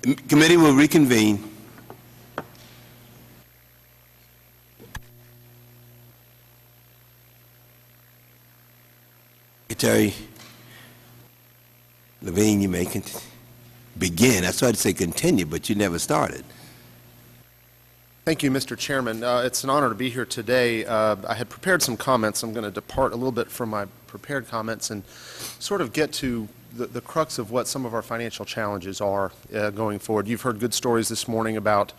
Committee will reconvene. Secretary Levine, you may begin. I started to say continue, but you never started. Thank you, Mr. Chairman. It's an honor to be here today. I had prepared some comments. I'm going to depart a little bit from my prepared comments and sort of get to the crux of what some of our financial challenges are going forward. You've heard good stories this morning about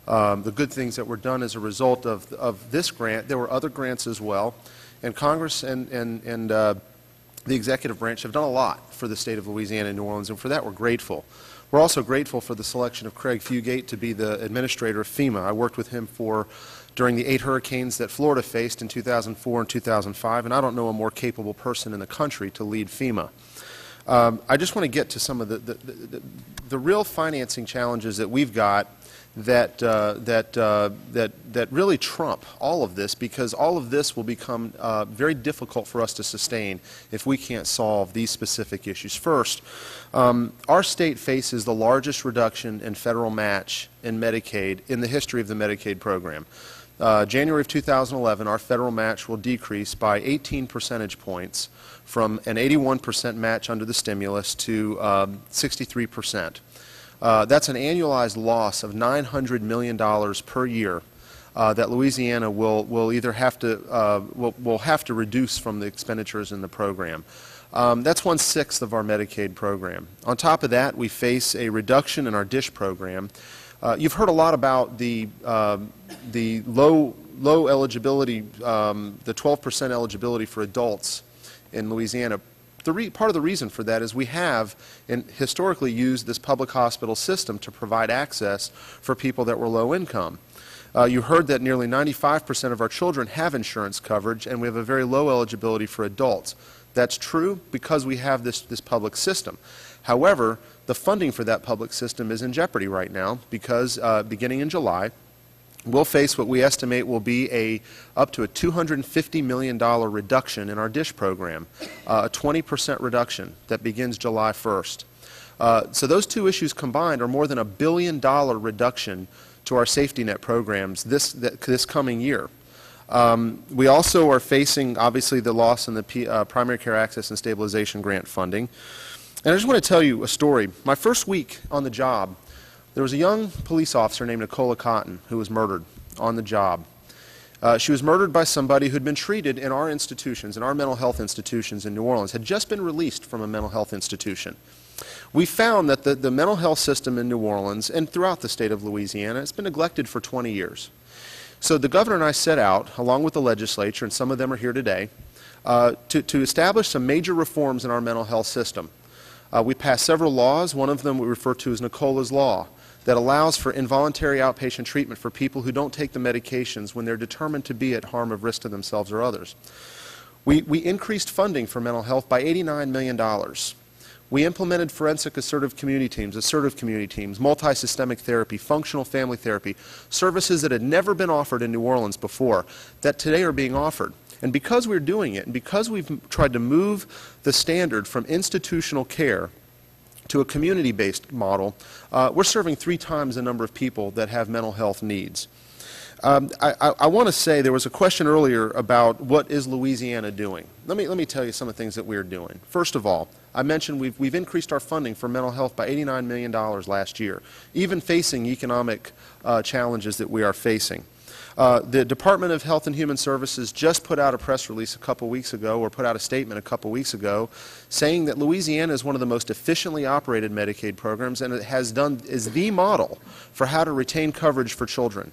the good things that were done as a result of this grant. There were other grants as well, and Congress and the executive branch have done a lot for the state of Louisiana and New Orleans, and for that we're grateful. We're also grateful for the selection of Craig Fugate to be the administrator of FEMA. I worked with him during the 8 hurricanes that Florida faced in 2004 and 2005, and I don't know a more capable person in the country to lead FEMA. I just want to get to some of the real financing challenges that we've got that really trump all of this, because all of this will become very difficult for us to sustain if we can't solve these specific issues. First, our state faces the largest reduction in federal match in Medicaid in the history of the Medicaid program. January of 2011, our federal match will decrease by 18 percentage points from an 81% match under the stimulus to 63%. That's an annualized loss of $900 million per year that Louisiana will either have to reduce from the expenditures in the program. That's 1/6 of our Medicaid program. On top of that, we face a reduction in our DISH program. You've heard a lot about the low eligibility, the 12% eligibility for adults in Louisiana. Part of the reason for that is we have historically used this public hospital system to provide access for people that were low income. You heard that nearly 95% of our children have insurance coverage, and we have a very low eligibility for adults. That's true because we have this public system. However, the funding for that public system is in jeopardy right now because beginning in July, we'll face what we estimate will be up to a $250 million reduction in our DISH program, a 20% reduction that begins July 1st. So those two issues combined are more than $1 billion reduction to our safety net programs this coming year. We also are facing, obviously, the loss in the primary care access and stabilization grant funding. And I just want to tell you a story. My first week on the job, there was a young police officer named Nicola Cotton who was murdered on the job. She was murdered by somebody who had been treated in our institutions, in our mental health institutions in New Orleans, had just been released from a mental health institution. We found that the mental health system in New Orleans and throughout the state of Louisiana has been neglected for 20 years. So the governor and I set out, along with the legislature, and some of them are here today, to establish some major reforms in our mental health system. We passed several laws. One of them we refer to as Nicola's Law, that allows for involuntary outpatient treatment for people who don't take the medications when they're determined to be at harm of risk to themselves or others. We increased funding for mental health by $89 million. We implemented forensic assertive community teams, multi-systemic therapy, functional family therapy, services that had never been offered in New Orleans before, that today are being offered. And because we're doing it, and because we've tried to move the standard from institutional care to a community-based model, we're serving 3 times the number of people that have mental health needs. I want to say there was a question earlier about what is Louisiana doing. Let me tell you some of the things that we're doing. First of all, I mentioned we've increased our funding for mental health by $89 million last year, even facing economic challenges that we are facing. The Department of Health and Human Services just put out a press release a couple weeks ago, or put out a statement a couple weeks ago, saying that Louisiana is one of the most efficiently operated Medicaid programs, and it is the model for how to retain coverage for children.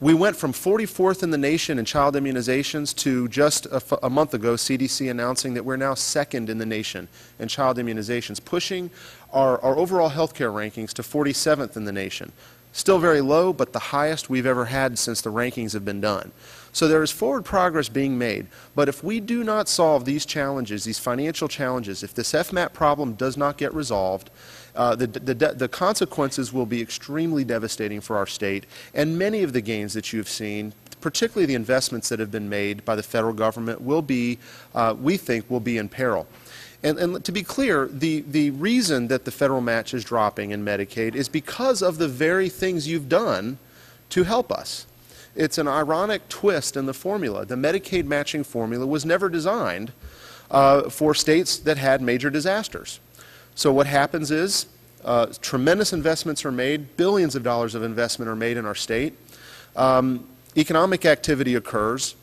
We went from 44th in the nation in child immunizations to just a month ago, CDC announcing that we're now 2nd in the nation in child immunizations, pushing our overall health care rankings to 47th in the nation. Still very low, but the highest we've ever had since the rankings have been done. So there is forward progress being made, but if we do not solve these challenges, these financial challenges, if this FMAP problem does not get resolved, the consequences will be extremely devastating for our state, and many of the gains that you've seen, particularly the investments that have been made by the federal government, will be, we think, will be in peril. And to be clear, the reason that the federal match is dropping in Medicaid is because of the very things you've done to help us. It's an ironic twist in the formula. The Medicaid matching formula was never designed for states that had major disasters. So what happens is tremendous investments are made, billions of dollars of investment are made in our state. Economic activity occurs.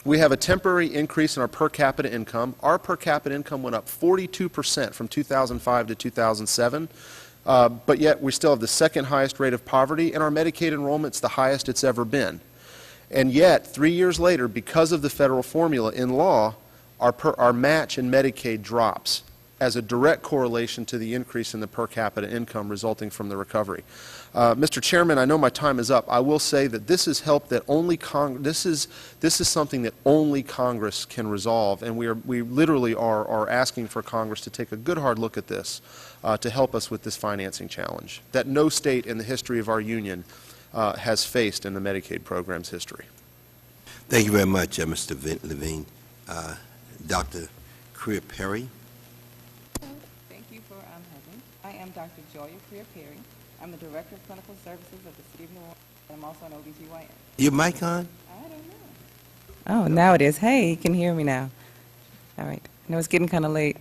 We have a temporary increase in our per capita income. Our per capita income went up 42% from 2005 to 2007, but yet we still have the second highest rate of poverty, and our Medicaid enrollment's the highest it's ever been. And yet, 3 years later, because of the federal formula in law, our match in Medicaid drops as a direct correlation to the increase in the per capita income resulting from the recovery. Mr. Chairman, I know my time is up. I will say that this is help that only this is something that only Congress can resolve, and we literally are asking for Congress to take a good hard look at this to help us with this financing challenge that no state in the history of our union has faced in the Medicaid program's history. Thank you very much, Mr. Levine. Dr. Creer-Perry. Thank you for having. I am Dr. Joya Creer-Perry. I'm the Director of Clinical Services of the City of New Orleans, and I'm also an OBGYN. Your mic on? I don't know. Oh, now it is. Hey, you can hear me now. All right. I know it's getting kind of late.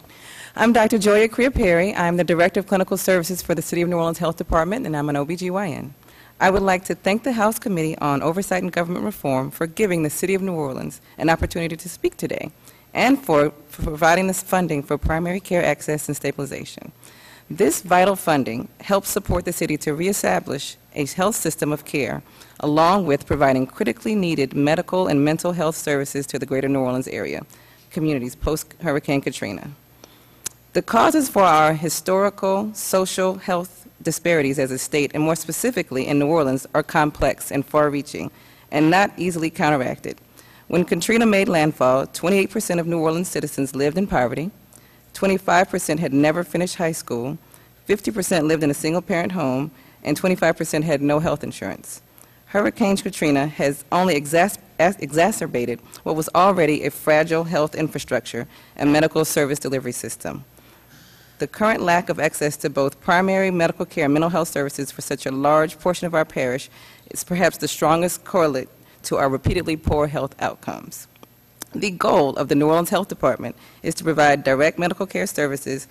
I'm Dr. Joya Creer-Perry. I'm the Director of Clinical Services for the City of New Orleans Health Department, and I'm an OBGYN. I would like to thank the House Committee on Oversight and Government Reform for giving the City of New Orleans an opportunity to speak today, and for providing this funding for primary care access and stabilization. This vital funding helps support the city to reestablish a health system of care, along with providing critically needed medical and mental health services to the greater New Orleans area communities post-Hurricane Katrina. The causes for our historical, social, health disparities as a state, and more specifically in New Orleans, are complex and far-reaching and not easily counteracted. When Katrina made landfall, 28% of New Orleans citizens lived in poverty, 25% had never finished high school, 50% lived in a single-parent home, and 25% had no health insurance. Hurricane Katrina has only exacerbated what was already a fragile health infrastructure and medical service delivery system. The current lack of access to both primary medical care and mental health services for such a large portion of our parish is perhaps the strongest correlate to our repeatedly poor health outcomes. The goal of the New Orleans Health Department is to provide direct medical care services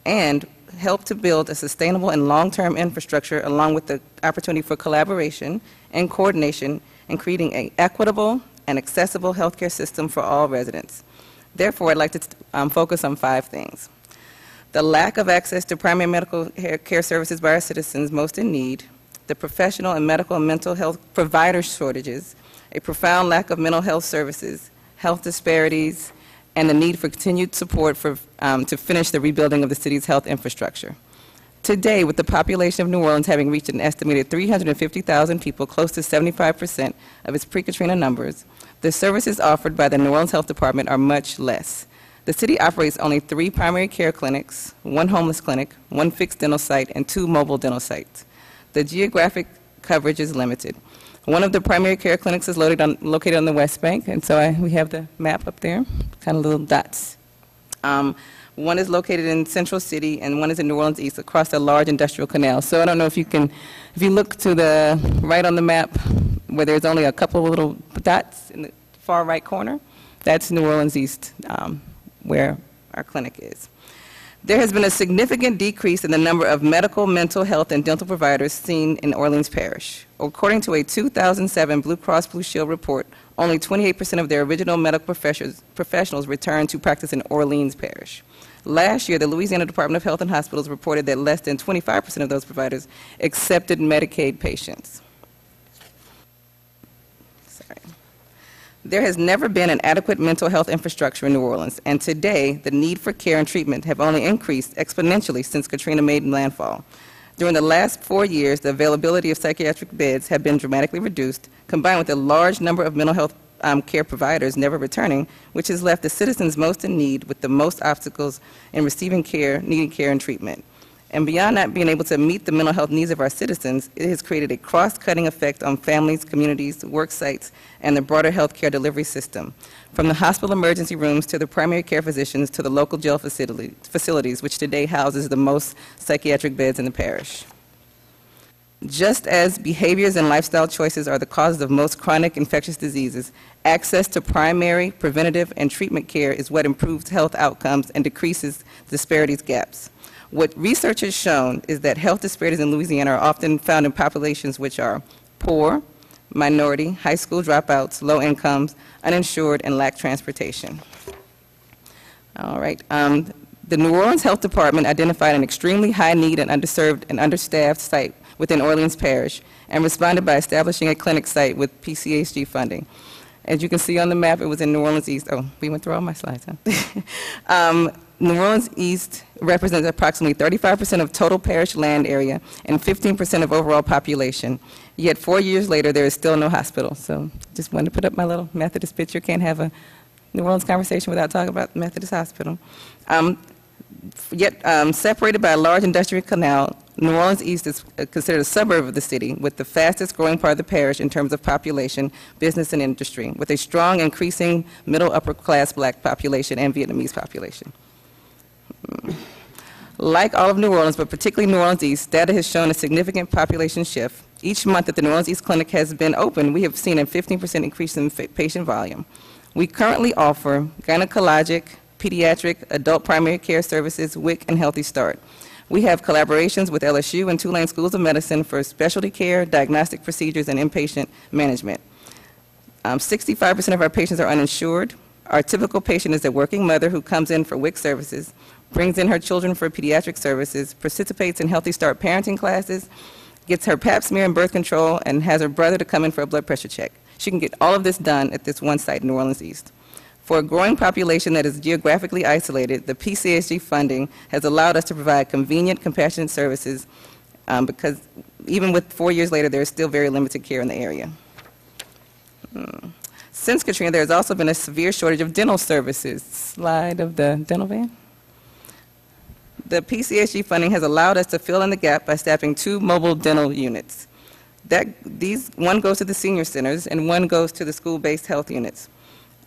and help to build a sustainable and long-term infrastructure, along with the opportunity for collaboration and coordination in creating an equitable and accessible healthcare system for all residents. Therefore, I'd like to focus on 5 things: the lack of access to primary medical care services by our citizens most in need, the professional and medical and mental health provider shortages, a profound lack of mental health services, health disparities, and the need for continued support to finish the rebuilding of the city's health infrastructure. Today, with the population of New Orleans having reached an estimated 350,000 people, close to 75% of its pre-Katrina numbers, the services offered by the New Orleans Health Department are much less. The city operates only 3 primary care clinics, 1 homeless clinic, 1 fixed dental site, and 2 mobile dental sites. The geographic coverage is limited. One of the primary care clinics is located on the West Bank, and so we have the map up there, kind of little dots. One is located in Central City, and one is in New Orleans East, across a large industrial canal. So I don't know if you look to the right on the map, where there's only a couple of little dots in the far right corner, that's New Orleans East, where our clinic is. There has been a significant decrease in the number of medical, mental health, and dental providers seen in Orleans Parish. According to a 2007 Blue Cross Blue Shield report, only 28% of their original medical professionals returned to practice in Orleans Parish. Last year, the Louisiana Department of Health and Hospitals reported that less than 25% of those providers accepted Medicaid patients. There has never been an adequate mental health infrastructure in New Orleans, and today the need for care and treatment have only increased exponentially since Katrina made landfall. During the last 4 years, the availability of psychiatric beds have been dramatically reduced, combined with a large number of mental health care providers never returning, which has left the citizens most in need with the most obstacles in receiving care, needing care and treatment. And beyond not being able to meet the mental health needs of our citizens, it has created a cross-cutting effect on families, communities, work sites, and the broader healthcare delivery system, from the hospital emergency rooms to the primary care physicians to the local jail facilities, which today houses the most psychiatric beds in the parish. Just as behaviors and lifestyle choices are the causes of most chronic infectious diseases, access to primary, preventative, and treatment care is what improves health outcomes and decreases disparities gaps. What research has shown is that health disparities in Louisiana are often found in populations which are poor, minority, high school dropouts, low incomes, uninsured, and lack transportation. All right. The New Orleans Health Department identified an extremely high need and underserved and understaffed site within Orleans Parish and responded by establishing a clinic site with PCHG funding. As you can see on the map, it was in New Orleans East. Oh, we went through all my slides, huh? New Orleans East represents approximately 35% of total parish land area and 15% of overall population. Yet 4 years later, there is still no hospital. So just wanted to put up my little Methodist picture. Can't have a New Orleans conversation without talking about the Methodist Hospital. Separated by a large industrial canal, New Orleans East is considered a suburb of the city with the fastest growing part of the parish in terms of population, business, and industry, with a strong increasing middle upper class black population and Vietnamese population. Like all of New Orleans, but particularly New Orleans East, data has shown a significant population shift. Each month that the New Orleans East Clinic has been open, we have seen a 15% increase in patient volume. We currently offer gynecologic, pediatric, adult primary care services, WIC, and Healthy Start. We have collaborations with LSU and Tulane Schools of Medicine for specialty care, diagnostic procedures, and inpatient management. 65% of our patients are uninsured. Our typical patient is a working mother who comes in for WIC services, brings in her children for pediatric services, participates in Healthy Start parenting classes, gets her pap smear and birth control, and has her brother to come in for a blood pressure check. She can get all of this done at this one site in New Orleans East. For a growing population that is geographically isolated, the PCHG funding has allowed us to provide convenient, compassionate services because even with 4 years later, there is still very limited care in the area. Since Katrina, there has also been a severe shortage of dental services. Slide of the dental van. The PCHG funding has allowed us to fill in the gap by staffing 2 mobile dental units. One goes to the senior centers and one goes to the school-based health units.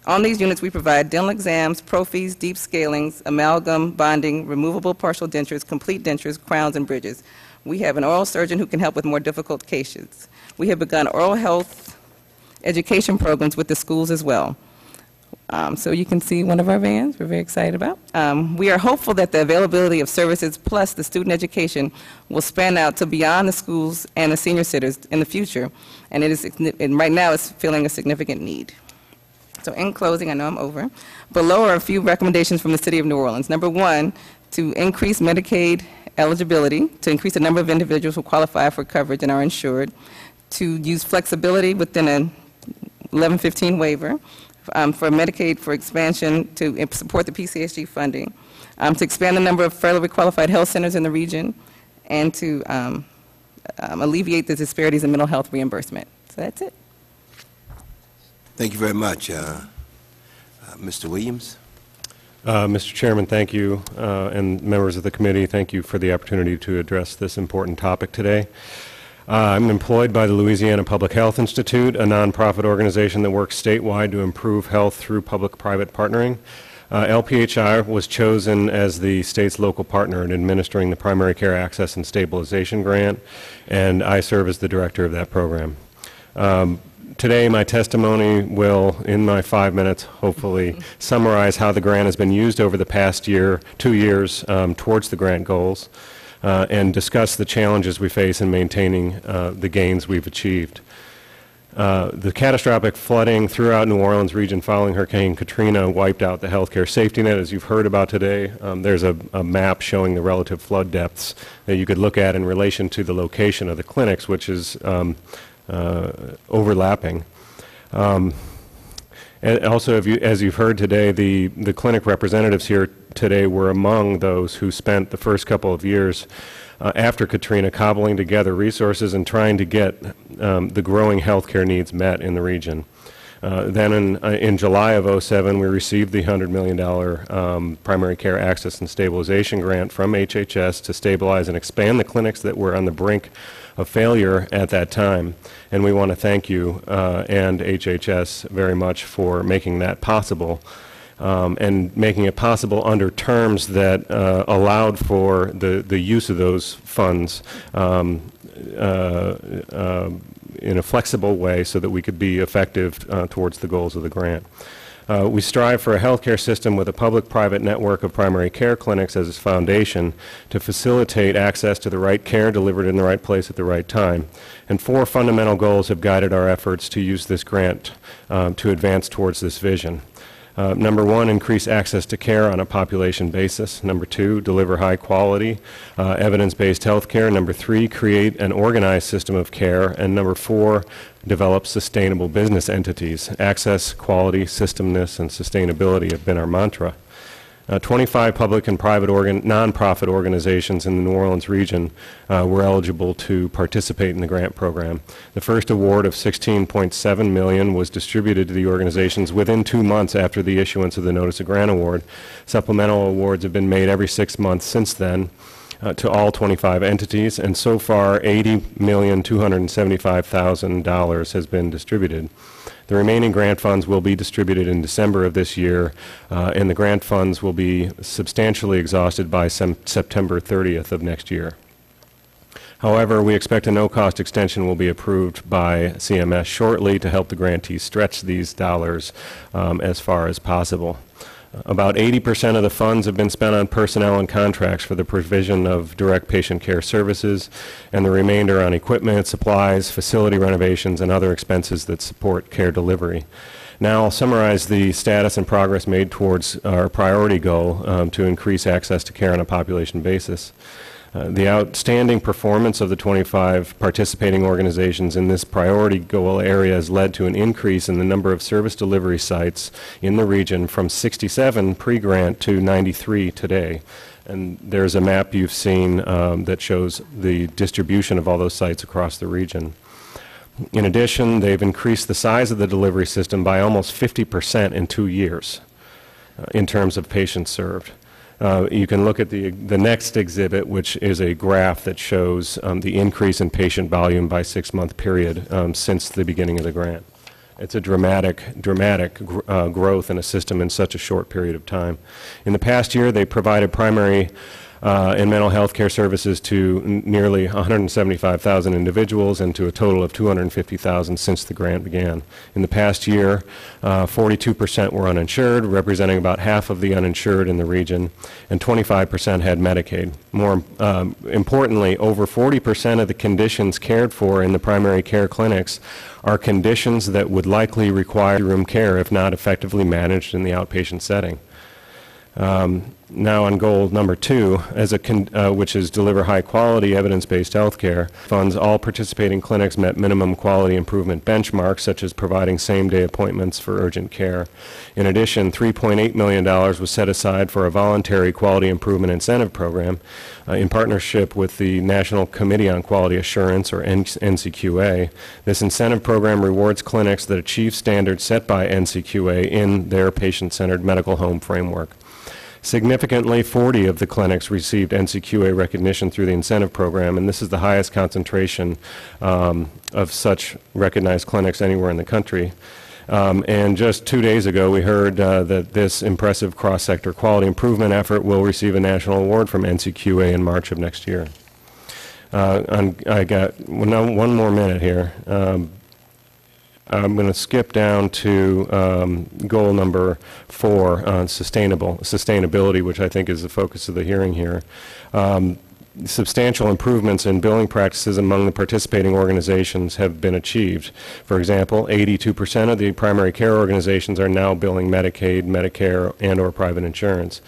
On these units, we provide dental exams, prophies, deep scalings, amalgam, bonding, removable partial dentures, complete dentures, crowns, and bridges. We have an oral surgeon who can help with more difficult cases. We have begun oral health education programs with the schools as well. So you can see one of our vans we're very excited about. We are hopeful that the availability of services plus the student education will span out to beyond the schools and the senior centers in the future, and right now it's filling a significant need. So in closing, I know I'm over, below are a few recommendations from the City of New Orleans. Number 1, to increase Medicaid eligibility, to increase the number of individuals who qualify for coverage and are insured, to use flexibility within a 1115 waiver for Medicaid for expansion to support the PCHG funding, to expand the number of federally qualified health centers in the region, and to alleviate the disparities in mental health reimbursement. So that's it. Thank you very much. Mr. Williams? Mr. Chairman, thank you, and members of the committee, thank you for the opportunity to address this important topic today. I'm employed by the Louisiana Public Health Institute, a nonprofit organization that works statewide to improve health through public-private partnering. LPHI was chosen as the state's local partner in administering the Primary Care Access and Stabilization Grant, and I serve as the director of that program. Today, my testimony will, in my 5 minutes, hopefully, summarize how the grant has been used over the past 2 years towards the grant goals, and discuss the challenges we face in maintaining the gains we've achieved. The catastrophic flooding throughout New Orleans region following Hurricane Katrina wiped out the healthcare safety net, as you've heard about today. There's a map showing the relative flood depths that you could look at in relation to the location of the clinics, which is overlapping. And also, as you've heard today, the clinic representatives here today were among those who spent the first couple of years after Katrina cobbling together resources and trying to get the growing healthcare needs met in the region. Then in July of '07, we received the $100 million Primary Care Access and Stabilization Grant from HHS to stabilize and expand the clinics that were on the brink of failure at that time. And we want to thank you and HHS very much for making that possible. And making it possible under terms that allowed for the use of those funds in a flexible way so that we could be effective towards the goals of the grant. We strive for a healthcare system with a public-private network of primary care clinics as its foundation to facilitate access to the right care delivered in the right place at the right time. And 4 fundamental goals have guided our efforts to use this grant to advance towards this vision. Number 1, increase access to care on a population basis. Number 2, deliver high-quality, evidence-based health care. Number 3, create an organized system of care. And number 4, develop sustainable business entities. Access, quality, systemness, and sustainability have been our mantra. 25 public and private nonprofit organizations in the New Orleans region were eligible to participate in the grant program. The first award of $16.7 million was distributed to the organizations within 2 months after the issuance of the Notice of Grant Award. Supplemental awards have been made every 6 months since then to all 25 entities, and so far $80,275,000 has been distributed. The remaining grant funds will be distributed in December of this year, and the grant funds will be substantially exhausted by September 30th of next year. However, we expect a no-cost extension will be approved by CMS shortly to help the grantees stretch these dollars as far as possible. About 80% of the funds have been spent on personnel and contracts for the provision of direct patient care services, and the remainder on equipment, supplies, facility renovations, and other expenses that support care delivery. Now I'll summarize the status and progress made towards our priority goal to increase access to care on a population basis. The outstanding performance of the 25 participating organizations in this priority goal area has led to an increase in the number of service delivery sites in the region from 67 pre-grant to 93 today. And there's a map you've seen that shows the distribution of all those sites across the region. In addition, they've increased the size of the delivery system by almost 50% in 2 years in terms of patients served. You can look at the next exhibit, which is a graph that shows the increase in patient volume by 6-month period since the beginning of the grant. It's a dramatic growth in a system in such a short period of time. In the past year, they provided primary and mental health care services to nearly 175,000 individuals and to a total of 250,000 since the grant began. In the past year, 42% were uninsured, representing about half of the uninsured in the region, and 25% had Medicaid. More importantly, over 40% of the conditions cared for in the primary care clinics are conditions that would likely require room care if not effectively managed in the outpatient setting. Now on goal number 2, which is deliver high-quality, evidence-based health care, funds all participating clinics met minimum quality improvement benchmarks, such as providing same-day appointments for urgent care. In addition, $3.8 million was set aside for a voluntary quality improvement incentive program in partnership with the National Committee on Quality Assurance, or NCQA. This incentive program rewards clinics that achieve standards set by NCQA in their patient-centered medical home framework. Significantly, 40 of the clinics received NCQA recognition through the incentive program, and this is the highest concentration of such recognized clinics anywhere in the country. And just 2 days ago, we heard that this impressive cross-sector quality improvement effort will receive a national award from NCQA in March of next year. I got one more minute here. I'm going to skip down to goal number 4 on sustainability, which I think is the focus of the hearing here. Substantial improvements in billing practices among the participating organizations have been achieved. For example, 82% of the primary care organizations are now billing Medicaid, Medicare, and/or private insurance.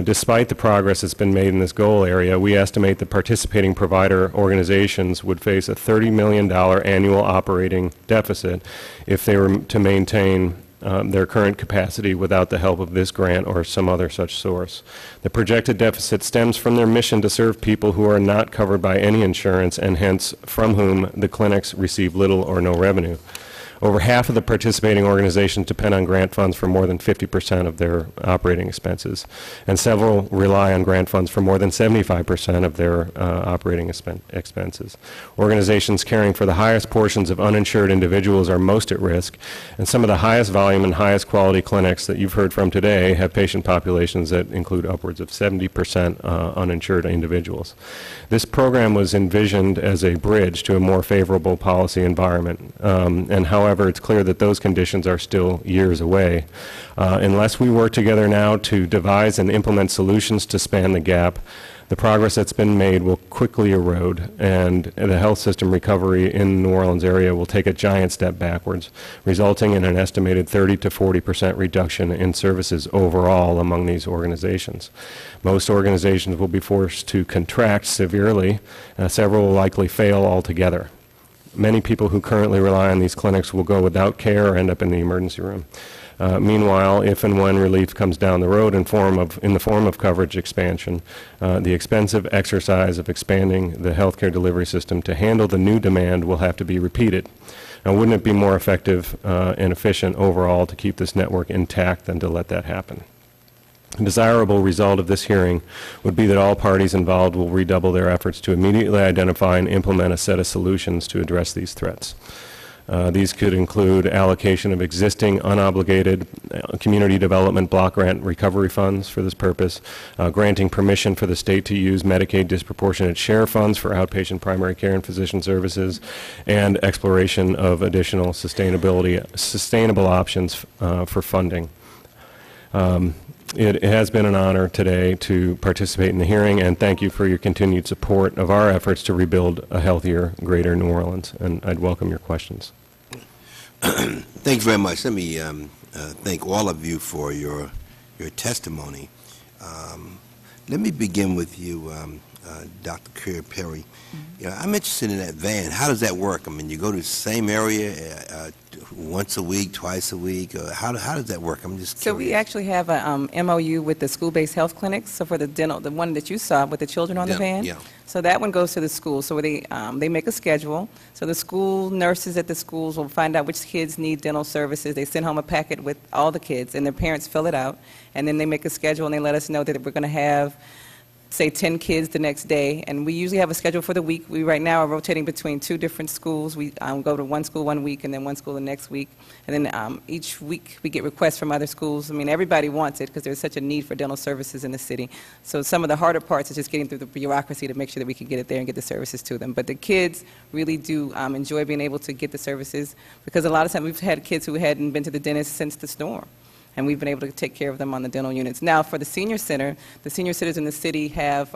Despite the progress that's been made in this goal area, we estimate that participating provider organizations would face a $30 million annual operating deficit if they were to maintain their current capacity without the help of this grant or some other such source. The projected deficit stems from their mission to serve people who are not covered by any insurance and hence from whom the clinics receive little or no revenue. Over half of the participating organizations depend on grant funds for more than 50% of their operating expenses, and several rely on grant funds for more than 75% of their operating expenses. Organizations caring for the highest portions of uninsured individuals are most at risk, and some of the highest volume and highest quality clinics that you've heard from today have patient populations that include upwards of 70% uninsured individuals. This program was envisioned as a bridge to a more favorable policy environment, and however, it's clear that those conditions are still years away. Unless we work together now to devise and implement solutions to span the gap, the progress that's been made will quickly erode, and the health system recovery in the New Orleans area will take a giant step backwards, resulting in an estimated 30 to 40% reduction in services overall among these organizations. Most organizations will be forced to contract severely. Several will likely fail altogether. Many people who currently rely on these clinics will go without care or end up in the emergency room. Meanwhile, if and when relief comes down the road in the form of coverage expansion, the expensive exercise of expanding the healthcare delivery system to handle the new demand will have to be repeated. Now, wouldn't it be more effective and efficient overall to keep this network intact than to let that happen? A desirable result of this hearing would be that all parties involved will redouble their efforts to immediately identify and implement a set of solutions to address these threats. These could include allocation of existing unobligated community development block grant recovery funds for this purpose, granting permission for the state to use Medicaid disproportionate share funds for outpatient primary care and physician services, and exploration of additional sustainable options for funding. It has been an honor today to participate in the hearing, and thank you for your continued support of our efforts to rebuild a healthier, greater New Orleans, and I'd welcome your questions. Thanks very much. Let me thank all of you for your testimony. Let me begin with you, Dr. Creer-Perry. You know, I'm interested in that van. How does that work? I mean, you go to the same area once a week, twice a week? How does that work? I'm just curious. So we actually have a MOU with the school-based health clinics. So for the dental, the one that you saw with the children on the van, yeah. so that one goes to the school. So they make a schedule. So the school nurses at the schools will find out which kids need dental services. They send home a packet with all the kids, and their parents fill it out. And then they make a schedule, and they let us know that we're going to have, say, 10 kids the next day, and we usually have a schedule for the week. We right now are rotating between 2 different schools. We go to one school one week and then one school the next week, and then each week we get requests from other schools. I mean, everybody wants it because there's such a need for dental services in the city. So some of the harder parts is just getting through the bureaucracy to make sure that we can get it there and get the services to them. But the kids really do enjoy being able to get the services, because a lot of times we've had kids who hadn't been to the dentist since the storm, and we've been able to take care of them on the dental units. Now, for the senior center, the senior centers in the city have,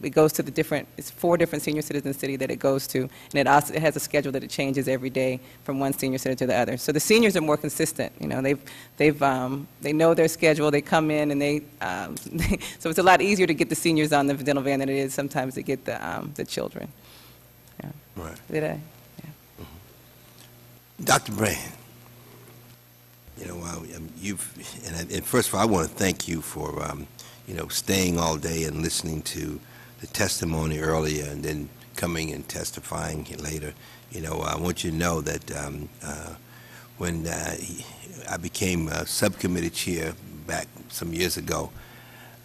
it goes to the different, it's 4 different senior centers in the city that it goes to, and it has a schedule that it changes every day from one senior center to the other. So the seniors are more consistent. You know, they know their schedule, they come in, and so it's a lot easier to get the seniors on the dental van than it is sometimes to get the children. Yeah. Right. Did I? Yeah. Dr. Brand. You know, and first of all, I want to thank you for, you know, staying all day and listening to the testimony earlier and then coming and testifying later. You know, I want you to know that when I became subcommittee chair back some years ago,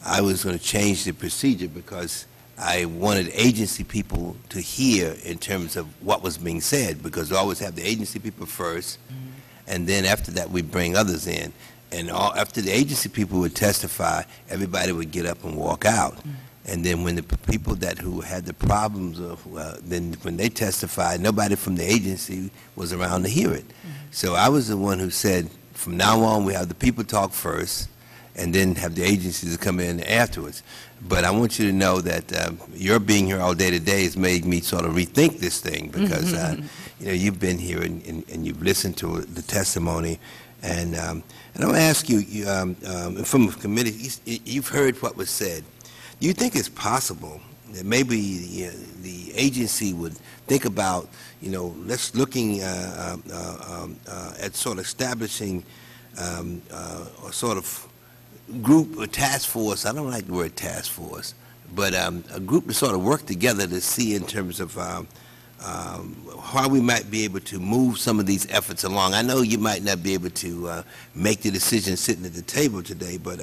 I was going to change the procedure because I wanted agency people to hear in terms of what was being said, because we always have the agency people first. Mm-hmm. And then after that, we bring others in. And after the agency people would testify, everybody would get up and walk out. Mm-hmm. And then when the people who had the problems, then when they testified, nobody from the agency was around to hear it. Mm-hmm. So I was the one who said, from now on, we have the people talk first, and then have the agencies come in afterwards. But I want you to know that your being here all day today has made me sort of rethink this thing, because you know, you've been here and you've listened to the testimony, and I want to ask you, from the committee, you've heard what was said. Do you think it's possible that maybe the agency would think about, you know, let's looking at sort of establishing a sort of group or task force? I don't like the word task force, but a group to sort of work together to see in terms of how we might be able to move some of these efforts along. I know you might not be able to make the decision sitting at the table today, but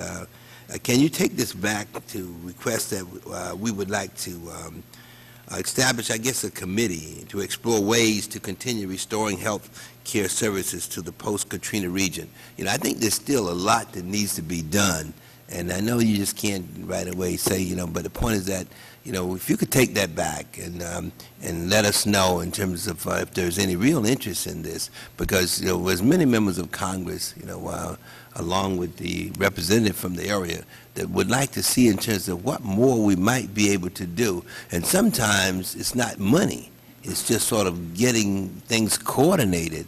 can you take this back to request that we would like to establish, I guess, a committee to explore ways to continue restoring health care services to the post-Katrina region? You know, I think there's still a lot that needs to be done, and I know you just can't right away say, you know, but the point is that, you know, if you could take that back and let us know in terms of if there's any real interest in this, because, you know, there's many members of Congress, you know, along with the representative from the area, that would like to see in terms of what more we might be able to do. And sometimes it's not money, it's just sort of getting things coordinated.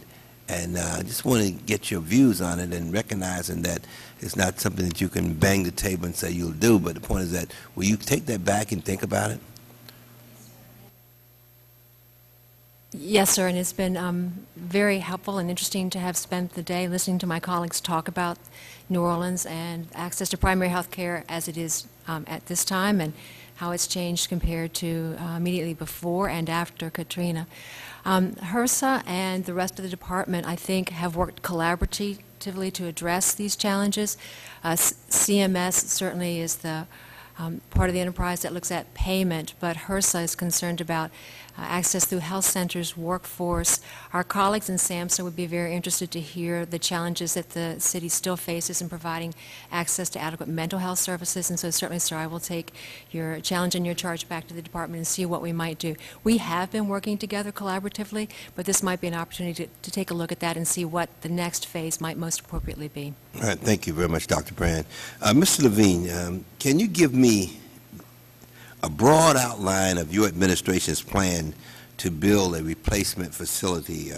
And I just want to get your views on it and recognizing that it's not something that you can bang the table and say you'll do, but the point is that will you take that back and think about it? Yes, sir, and it's been very helpful and interesting to have spent the day listening to my colleagues talk about New Orleans and access to primary health care as it is at this time and how it's changed compared to immediately before and after Katrina. HRSA and the rest of the department, I think, have worked collaboratively to address these challenges. CMS certainly is the part of the enterprise that looks at payment, but HRSA is concerned about access through health centers, workforce. Our colleagues in SAMHSA would be very interested to hear the challenges that the city still faces in providing access to adequate mental health services, and so certainly, sir, I will take your challenge and your charge back to the department and see what we might do. We have been working together collaboratively, but this might be an opportunity to take a look at that and see what the next phase might most appropriately be. All right, thank you very much, Dr. Brand. Mr. Levine, can you give me a broad outline of your administration's plan to build a replacement facility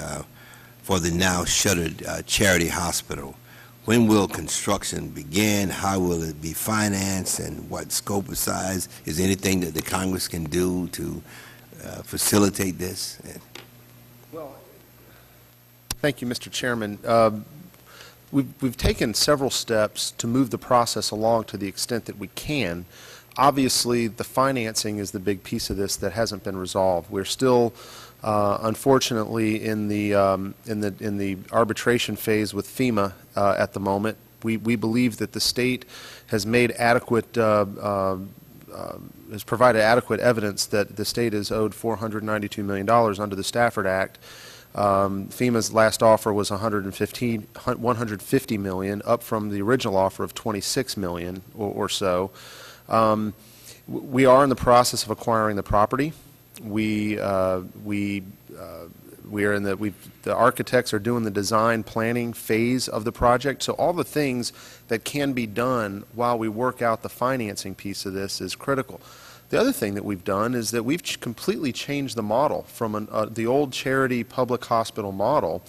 for the now shuttered charity hospital? When will construction begin? How will it be financed? And what scope or size? Is there anything that the Congress can do to facilitate this? Well, thank you, Mr. Chairman. We've taken several steps to move the process along to the extent that we can. Obviously, the financing is the big piece of this that hasn't been resolved. We're still, unfortunately, in the arbitration phase with FEMA at the moment. We believe that the state has made adequate has provided adequate evidence that the state is owed $492 million under the Stafford Act. FEMA's last offer was $150 million, up from the original offer of $26 million or so. We are in the process of acquiring the property. We are in the architects are doing the design planning phase of the project. So all the things that can be done while we work out the financing piece of this is critical. The other thing that we've done is that we've completely changed the model from the old charity public hospital model.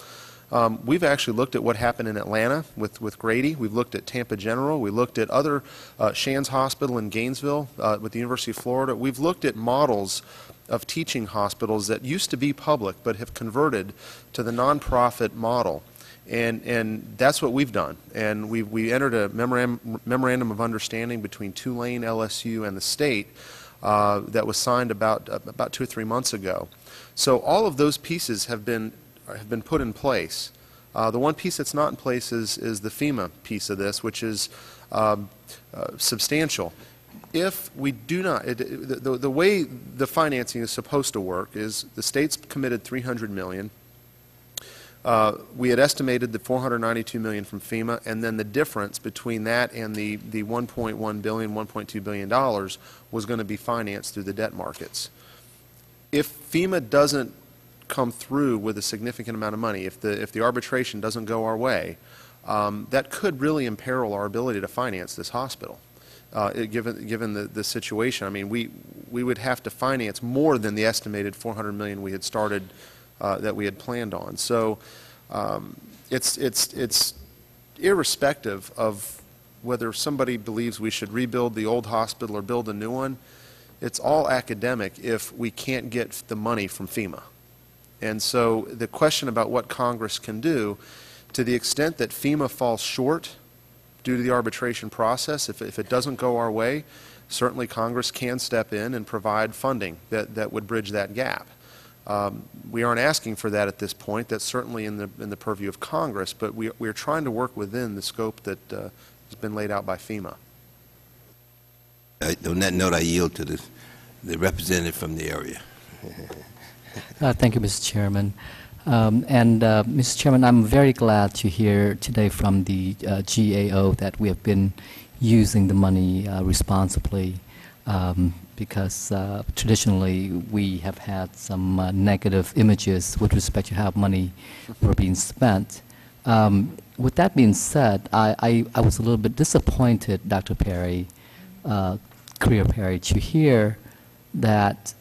We've actually looked at what happened in Atlanta with Grady. We've looked at Tampa General. We looked at other Shands Hospital in Gainesville with the University of Florida. We've looked at models of teaching hospitals that used to be public but have converted to the nonprofit model. And that's what we've done. And we entered a memorandum of understanding between Tulane, LSU, and the state that was signed about 2 or 3 months ago. So all of those pieces have been put in place. The one piece that's not in place is the FEMA piece of this, which is substantial. If we do not, the way the financing is supposed to work is the state's committed $300 million. We had estimated the $492 million from FEMA, and then the difference between that and the $1.1 billion, $1.2 billion was going to be financed through the debt markets. If FEMA doesn't come through with a significant amount of money, if the arbitration doesn't go our way, that could really imperil our ability to finance this hospital. Given the situation, I mean, we would have to finance more than the estimated $400 million we had started, that we had planned on. So it's irrespective of whether somebody believes we should rebuild the old hospital or build a new one. It's all academic if we can't get the money from FEMA. And so the question about what Congress can do, to the extent that FEMA falls short due to the arbitration process, if it doesn't go our way, certainly Congress can step in and provide funding that would bridge that gap. We aren't asking for that at this point. That's certainly in the purview of Congress, but we're trying to work within the scope that has been laid out by FEMA. On that note, I yield to the representative from the area. Thank you, Mr. Chairman. Mr. Chairman, I'm very glad to hear today from the GAO that we have been using the money responsibly, because traditionally we have had some negative images with respect to how money were being spent. With that being said, I was a little bit disappointed, Dr. Perry, Creer-Perry, to hear that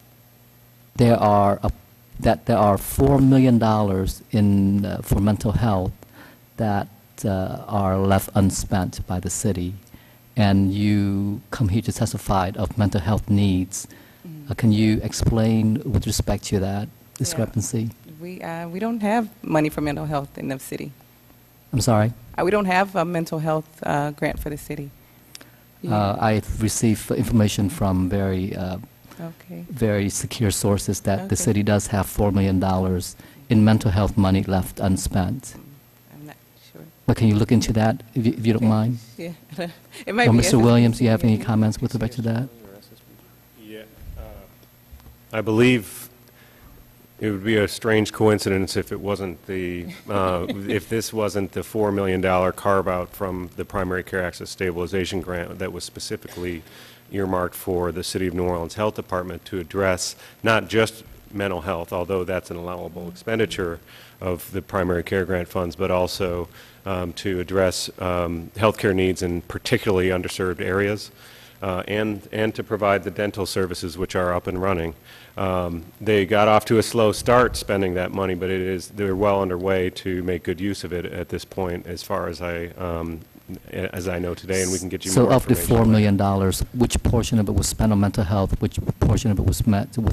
there are $4 million for mental health that are left unspent by the city, and you come here to testify of mental health needs. Can you explain with respect to that discrepancy? Yeah. We don't have money for mental health in the city. I'm sorry? We don't have a mental health grant for the city. I've received information from Okay. very secure sources that the Okay. city does have $4 million in mental health money left unspent. I'm not sure. But can you look into that, if you don't mind? Yeah. It might Or be Mr. Williams, do you have any SSBC. comments with respect to that? Yeah, I believe it would be a strange coincidence if it wasn't if this wasn't the $4 million carve-out from the Primary Care Access Stabilization Grant that was specifically earmarked for the City of New Orleans Health Department to address not just mental health, although that's an allowable expenditure of the primary care grant funds, but also to address healthcare needs in particularly underserved areas, and to provide the dental services which are up and running. They got off to a slow start spending that money, but they're well underway to make good use of it at this point, as far as I know today, and we can get you more So of the information $4 million, which portion of it was spent on mental health, which portion of it was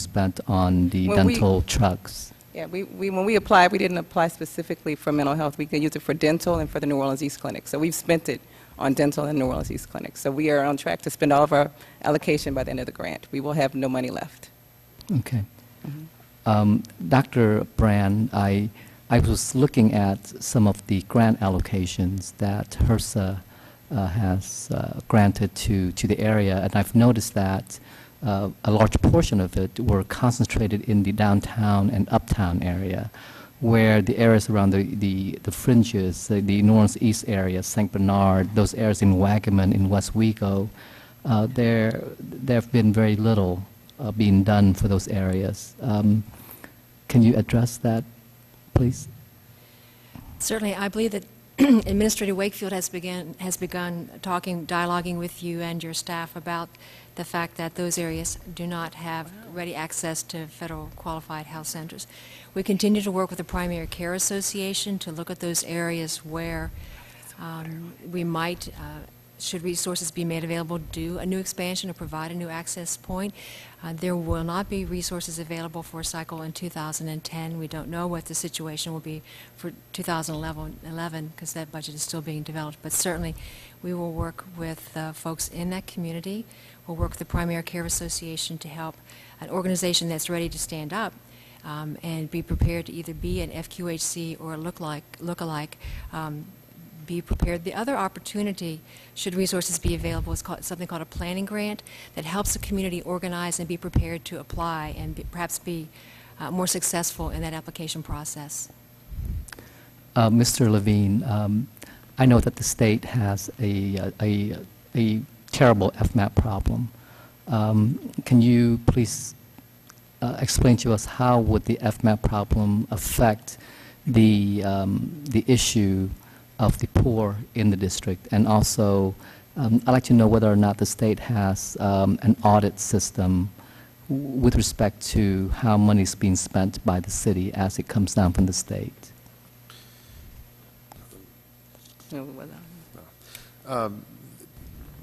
spent on the Well, dental trucks? Yeah, when we applied, we didn't apply specifically for mental health. We could use it for dental and for the New Orleans East Clinic. So we've spent it on dental and New Orleans East Clinic. So we are on track to spend all of our allocation by the end of the grant. We will have no money left. Okay. Dr. Brand, I was looking at some of the grant allocations that HRSA has granted to the area, and I've noticed that a large portion of it were concentrated in the downtown and uptown area, where the areas around the fringes, the New Orleans East area, St. Bernard, those areas in Wagaman, in West Wego, there have been very little being done for those areas. Can you address that, please? Certainly, I believe that Administrator Wakefield has begun dialoguing with you and your staff about the fact that those areas do not have ready access to federal qualified health centers. We continue to work with the Primary Care Association to look at those areas where we might, should resources be made available, do a new expansion or provide a new access point. There will not be resources available for a cycle in 2010. We don't know what the situation will be for 2011 because that budget is still being developed. But certainly we will work with folks in that community. We'll work with the Primary Care Association to help an organization that's ready to stand up and be prepared to either be an FQHC or a look-alike, be prepared. The other opportunity, should resources be available, is something called a planning grant that helps the community organize and be prepared to apply and perhaps be more successful in that application process. Mr. Levine, I know that the state has a terrible FMAP problem. Can you please explain to us how would the FMAP problem affect the issue of the poor in the district? And also, I'd like to know whether or not the state has an audit system with respect to how money is being spent by the city as it comes down from the state.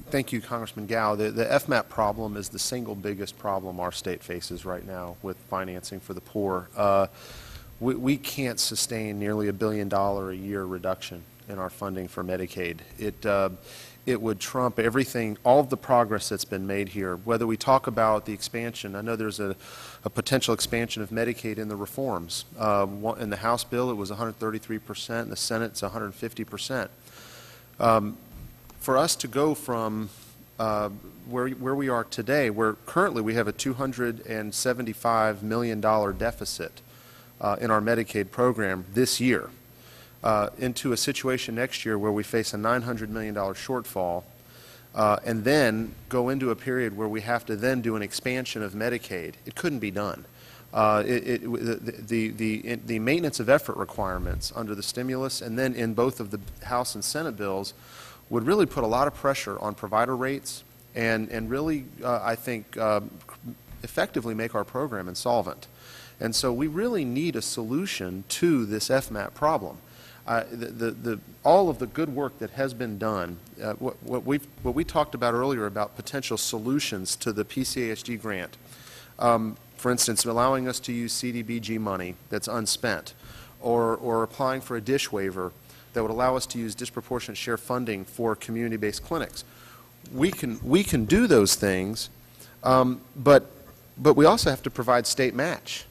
Thank you, Congressman Gao. The FMAP problem is the single biggest problem our state faces right now with financing for the poor. We can't sustain nearly $1 billion a year reduction in our funding for Medicaid. it would trump everything, all of the progress that's been made here. Whether we talk about the expansion, I know there's a potential expansion of Medicaid in the reforms. In the House bill, it was 133%, in the Senate, it's 150%. For us to go from where we are today, where currently we have a $275 million deficit in our Medicaid program this year, into a situation next year where we face a $900 million shortfall, and then go into a period where we have to then do an expansion of Medicaid. It couldn't be done. The maintenance of effort requirements under the stimulus and then in both of the House and Senate bills would really put a lot of pressure on provider rates and really, I think, effectively make our program insolvent. And so we really need a solution to this FMAP problem. All of the good work that has been done, what we talked about earlier about potential solutions to the PCASG grant, for instance, allowing us to use CDBG money that's unspent, or applying for a DISH waiver that would allow us to use disproportionate share funding for community-based clinics. We can do those things, but we also have to provide state match.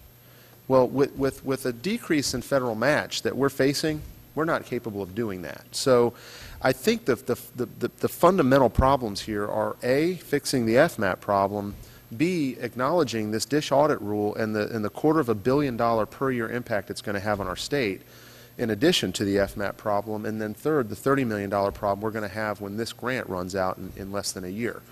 Well, with a decrease in federal match that we're facing, we're not capable of doing that. So I think the fundamental problems here are A, fixing the FMAP problem, B, acknowledging this DISH audit rule and the $250 million per year impact it's going to have on our state, in addition to the FMAP problem, and then third, the $30 million problem we're going to have when this grant runs out in less than a year.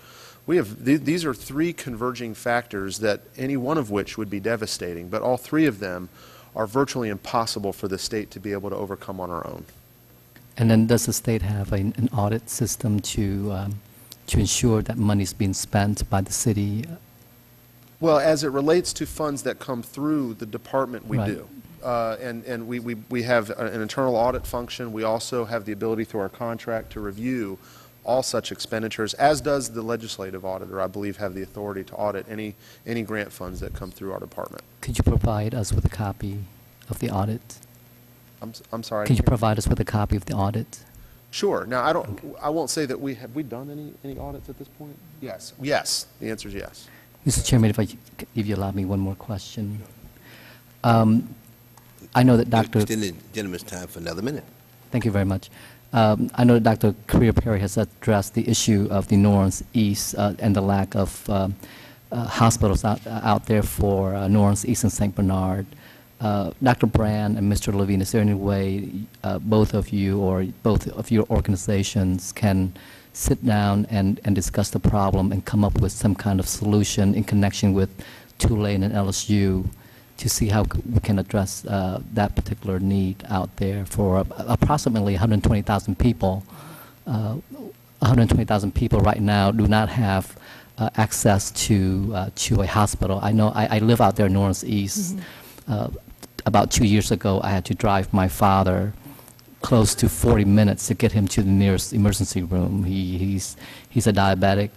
These are three converging factors that any one of which would be devastating, but all three of them are virtually impossible for the state to be able to overcome on our own. And then does the state have an audit system to ensure that money is being spent by the city? Well, as it relates to funds that come through the department, we Right. do. And we have an internal audit function. We also have the ability through our contract to review all such expenditures, as does the legislative auditor, I believe, have the authority to audit any grant funds that come through our department. Could you provide us with a copy of the audit? I'm sorry. Could you provide us with a copy of the audit? Sure. Now, I won't say that we done any audits at this point? Yes. Yes. The answer is yes. Mr. Chairman, if you allow me one more question. I know that Dr. Extend the gentleman's time for another minute. Thank you very much. I know that Dr. Creer-Perry has addressed the issue of the New Orleans East and the lack of hospitals out there for New Orleans East and St. Bernard. Dr. Brand and Mr. Levine, is there any way both of you or both of your organizations can sit down and discuss the problem and come up with some kind of solution in connection with Tulane and LSU to see how we can address that particular need out there for approximately 120,000 people. 120,000 people right now do not have access to a hospital. I know I live out there in New Orleans East. Mm-hmm. About 2 years ago, I had to drive my father close to 40 minutes to get him to the nearest emergency room. He's a diabetic.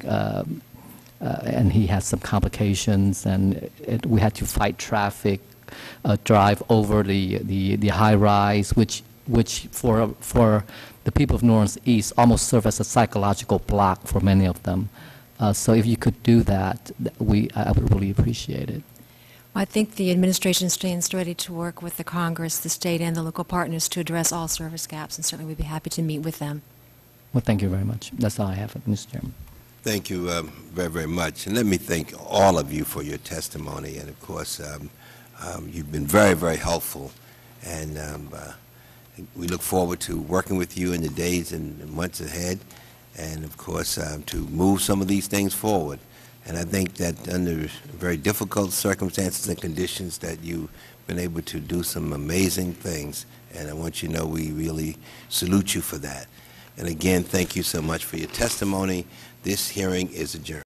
And he has some complications, and we had to fight traffic, drive over the high rise, which for the people of New Orleans East almost serve as a psychological block for many of them. So if you could do that, I would really appreciate it. I think the administration stands ready to work with the Congress, the state, and the local partners to address all service gaps, and certainly we'd be happy to meet with them. Well, thank you very much. That's all I have, Mr. Chairman. Thank you very, very much. And let me thank all of you for your testimony. And, of course, you've been very, very helpful. And we look forward to working with you in the days and months ahead. And, of course, to move some of these things forward. And I think that under very difficult circumstances and conditions that you've been able to do some amazing things. And I want you to know we really salute you for that. And again, thank you so much for your testimony. This hearing is adjourned.